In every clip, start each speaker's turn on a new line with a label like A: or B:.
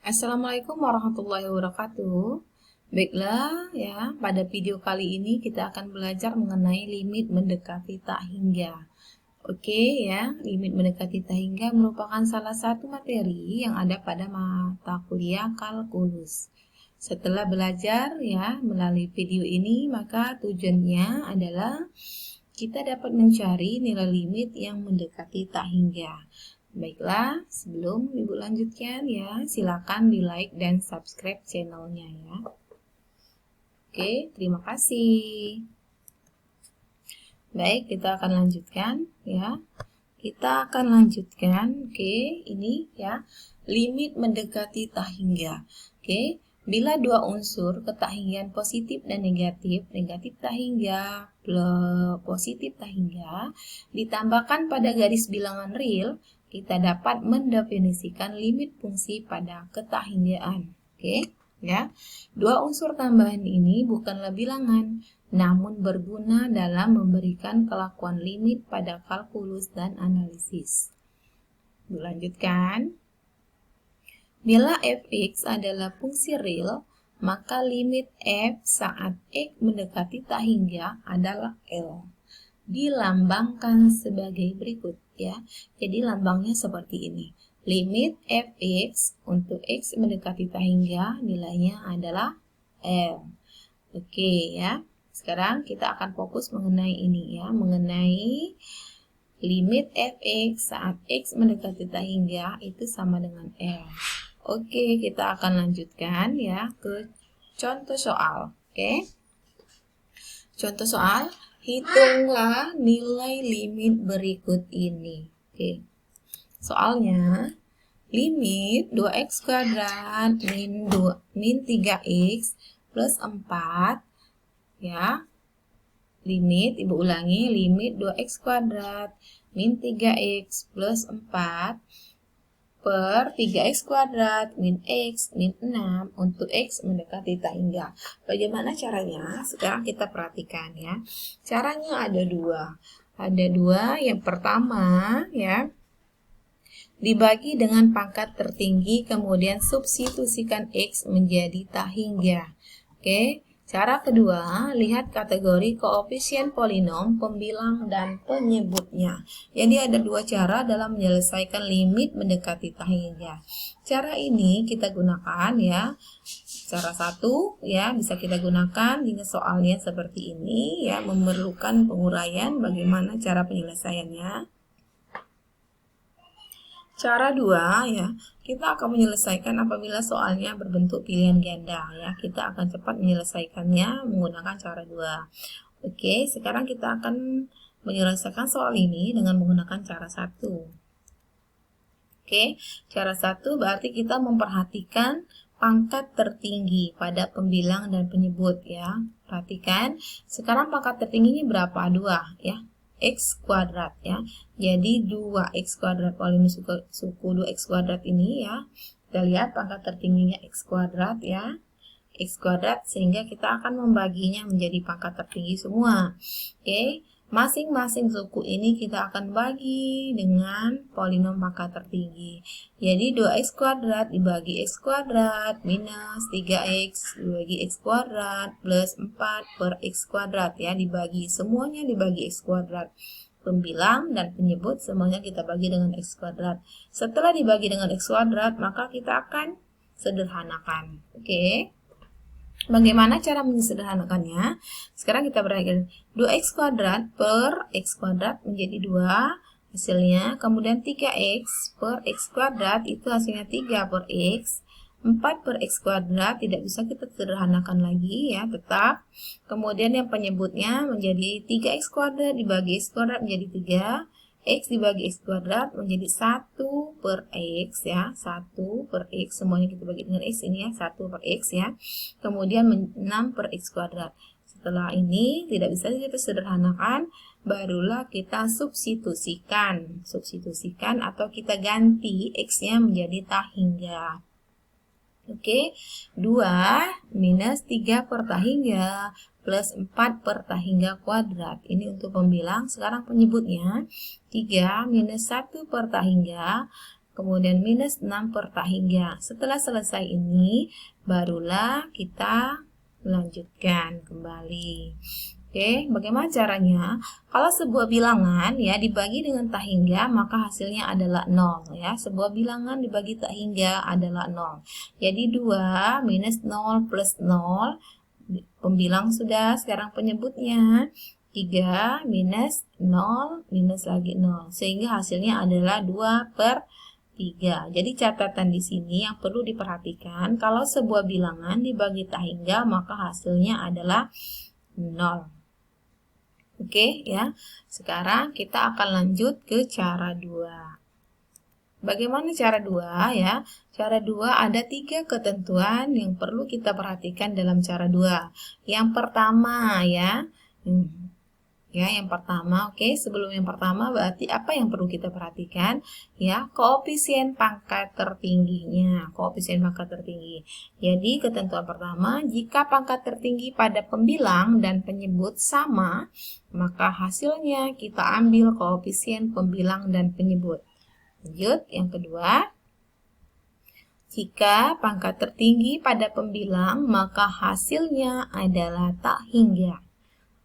A: Assalamualaikum warahmatullahi wabarakatuh. Baiklah ya, pada video kali ini kita akan belajar mengenai limit mendekati tak hingga. Oke ya, limit mendekati tak hingga merupakan salah satu materi yang ada pada mata kuliah kalkulus. Setelah belajar ya melalui video ini, maka tujuannya adalah kita dapat mencari nilai limit yang mendekati tak hingga. Baiklah, sebelum Ibu lanjutkan ya, silakan di like dan subscribe channelnya ya. Oke, terima kasih. Baik, kita akan lanjutkan ya. Kita akan lanjutkan, oke, ini ya, limit mendekati tak hingga. Oke, bila dua unsur ketahinggian positif dan negatif tak hingga plus positif tak hingga, ditambahkan pada garis bilangan real, kita dapat mendefinisikan limit fungsi pada ketahinggaan. Oke, ya. Dua unsur tambahan ini bukanlah bilangan, namun berguna dalam memberikan kelakuan limit pada kalkulus dan analisis. Dilanjutkan. Bila fx adalah fungsi real, maka limit f saat x mendekati tak hingga adalah L. Dilambangkan sebagai berikut ya. Jadi lambangnya seperti ini. Limit fx untuk x mendekati tak hingga nilainya adalah L. Oke ya. Sekarang kita akan fokus mengenai ini ya, mengenai limit fx saat x mendekati tak hingga itu sama dengan L. Oke, kita akan lanjutkan ya ke contoh soal. Oke. Contoh soal, hitunglah nilai limit berikut ini. Oke. Soalnya, limit 2x kuadrat min 3x plus 4 ya. Limit, Ibu ulangi, limit 2x kuadrat min 3x plus 4 per 3x kuadrat min x min 6 untuk x mendekati tak hingga. Bagaimana caranya? Sekarang kita perhatikan ya. Caranya ada dua. Ada dua. Yang pertama ya, dibagi dengan pangkat tertinggi, kemudian substitusikan x menjadi tak hingga. Oke. Cara kedua, lihat kategori koefisien polinom, pembilang, dan penyebutnya. Jadi ada dua cara dalam menyelesaikan limit mendekati tak hingga. Cara ini kita gunakan ya. Cara satu ya bisa kita gunakan jika soalnya seperti ini ya, memerlukan penguraian bagaimana cara penyelesaiannya. Cara dua ya, kita akan menyelesaikan apabila soalnya berbentuk pilihan ganda ya. Kita akan cepat menyelesaikannya menggunakan cara dua. Oke, sekarang kita akan menyelesaikan soal ini dengan menggunakan cara satu. Oke, cara satu berarti kita memperhatikan pangkat tertinggi pada pembilang dan penyebut ya. Perhatikan, sekarang pangkat tertingginya berapa? 2 ya. X kuadrat ya. Jadi 2x kuadrat polinom suku 2x kuadrat ini ya. Kita lihat pangkat tertingginya x kuadrat ya. X kuadrat sehingga kita akan membaginya menjadi pangkat tertinggi semua. Oke, masing-masing suku ini kita akan bagi dengan polinom pangkat tertinggi. Jadi 2x kuadrat dibagi x kuadrat minus 3x dibagi x kuadrat plus 4 per x kuadrat ya, dibagi semuanya dibagi x kuadrat. Pembilang dan penyebut semuanya kita bagi dengan x kuadrat. Setelah dibagi dengan x kuadrat, maka kita akan sederhanakan. Oke. Bagaimana cara menyederhanakannya? Sekarang kita perhatikan 2x kuadrat per x kuadrat menjadi 2 hasilnya. Kemudian 3x per x kuadrat itu hasilnya 3 per x. 4 per x kuadrat tidak bisa kita sederhanakan lagi ya, tetap. Kemudian yang penyebutnya menjadi 3x kuadrat dibagi x kuadrat menjadi 3. X dibagi x kuadrat menjadi 1 per x ya, 1 per x, semuanya kita bagi dengan x ini ya, 1 per x ya. Kemudian 6 per x kuadrat. Setelah ini tidak bisa kita sederhanakan, barulah kita substitusikan atau kita ganti x-nya menjadi tak hingga. Oke, 2 minus 3 per tak hingga plus 4 per tak hingga kuadrat. Ini untuk pembilang. Sekarang penyebutnya 3 minus 1 per tak hingga kemudian minus 6 per tak hingga. Setelah selesai ini, barulah kita lanjutkan kembali. Oke, bagaimana caranya? Kalau sebuah bilangan ya dibagi dengan tak hingga, maka hasilnya adalah 0 ya. Sebuah bilangan dibagi tak hingga adalah 0. Jadi 2 minus 0 plus 0, pembilang sudah, sekarang penyebutnya. 3 minus 0 minus lagi 0, sehingga hasilnya adalah 2 per 3. Jadi catatan di sini yang perlu diperhatikan, kalau sebuah bilangan dibagi tak hingga, maka hasilnya adalah 0. Oke ya, sekarang kita akan lanjut ke cara 2. Bagaimana cara 2 ya? Cara 2 ada 3 ketentuan yang perlu kita perhatikan dalam cara 2. Yang pertama ya, yang pertama, oke, sebelum yang pertama berarti apa yang perlu kita perhatikan? Ya, koefisien pangkat tertingginya, koefisien pangkat tertinggi. Jadi, ketentuan pertama, jika pangkat tertinggi pada pembilang dan penyebut sama, maka hasilnya kita ambil koefisien pembilang dan penyebut. Lanjut, yang kedua, jika pangkat tertinggi pada pembilang, maka hasilnya adalah tak hingga.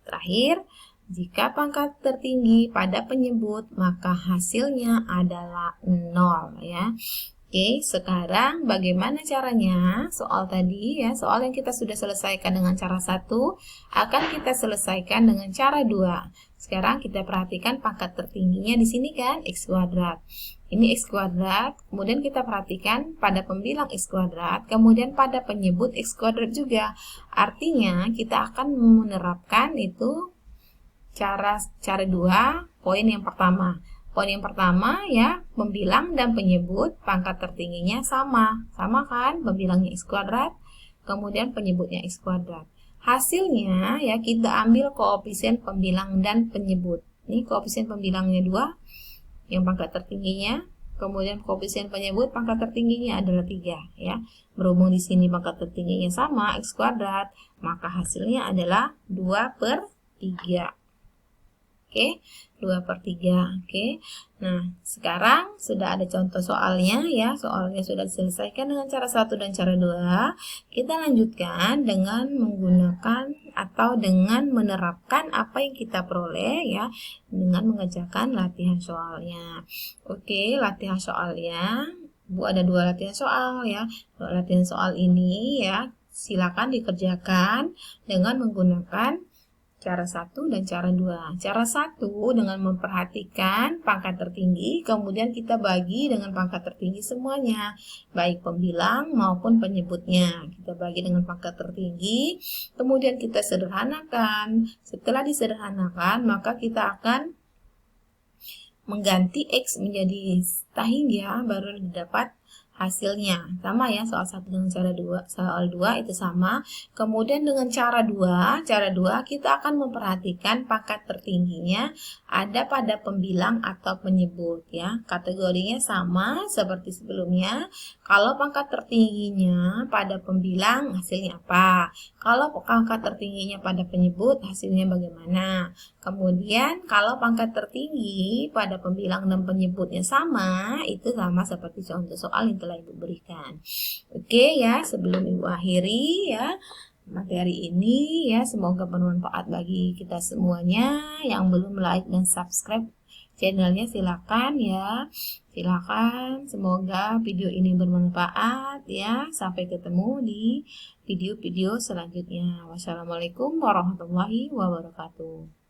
A: Terakhir, jika pangkat tertinggi pada penyebut, maka hasilnya adalah 0 ya. Oke, sekarang bagaimana caranya? Soal tadi ya, soal yang kita sudah selesaikan dengan cara 1 akan kita selesaikan dengan cara 2. Sekarang kita perhatikan pangkat tertingginya di sini kan x kuadrat. Ini x kuadrat, kemudian kita perhatikan pada pembilang x kuadrat, kemudian pada penyebut x kuadrat juga. Artinya kita akan menerapkan itu cara 2, poin yang pertama. Poin yang pertama ya, pembilang dan penyebut pangkat tertingginya sama. Sama kan? Pembilangnya x kuadrat, kemudian penyebutnya x kuadrat. Hasilnya ya kita ambil koefisien pembilang dan penyebut. Ini koefisien pembilangnya 2, yang pangkat tertingginya, kemudian koefisien penyebut pangkat tertingginya adalah 3 ya. Berhubung di sini pangkat tertingginya sama x kuadrat, maka hasilnya adalah 2 per 3. Oke, 2 per 3. Oke. Nah, sekarang sudah ada contoh soalnya ya. Soalnya sudah diselesaikan dengan cara 1 dan cara 2. Kita lanjutkan dengan menggunakan atau dengan menerapkan apa yang kita peroleh ya, dengan mengerjakan latihan soalnya. Oke, latihan soalnya. Bu, ada 2 latihan soal ya. 2 latihan soal ini ya, silakan dikerjakan dengan menggunakan cara 1 dan cara 2. Cara 1 dengan memperhatikan pangkat tertinggi, kemudian kita bagi dengan pangkat tertinggi semuanya, baik pembilang maupun penyebutnya. Kita bagi dengan pangkat tertinggi, kemudian kita sederhanakan. Setelah disederhanakan, maka kita akan mengganti X menjadi tak hingga, baru didapat hasilnya. Sama ya, soal 1 dengan cara 2, soal 2 itu sama. Kemudian dengan cara 2 kita akan memperhatikan pangkat tertingginya ada pada pembilang atau penyebut ya. Kategorinya sama seperti sebelumnya. Kalau pangkat tertingginya pada pembilang, hasilnya apa? Kalau pangkat tertingginya pada penyebut, hasilnya bagaimana? Kemudian kalau pangkat tertinggi pada pembilang dan penyebutnya sama, itu sama seperti contoh soal yang telah Ibu berikan. Oke ya, sebelum Ibu akhiri ya materi ini ya, semoga bermanfaat bagi kita semuanya. Yang belum like dan subscribe channelnya silakan ya. Silakan, semoga video ini bermanfaat ya. Sampai ketemu di video-video selanjutnya. Wassalamualaikum warahmatullahi wabarakatuh.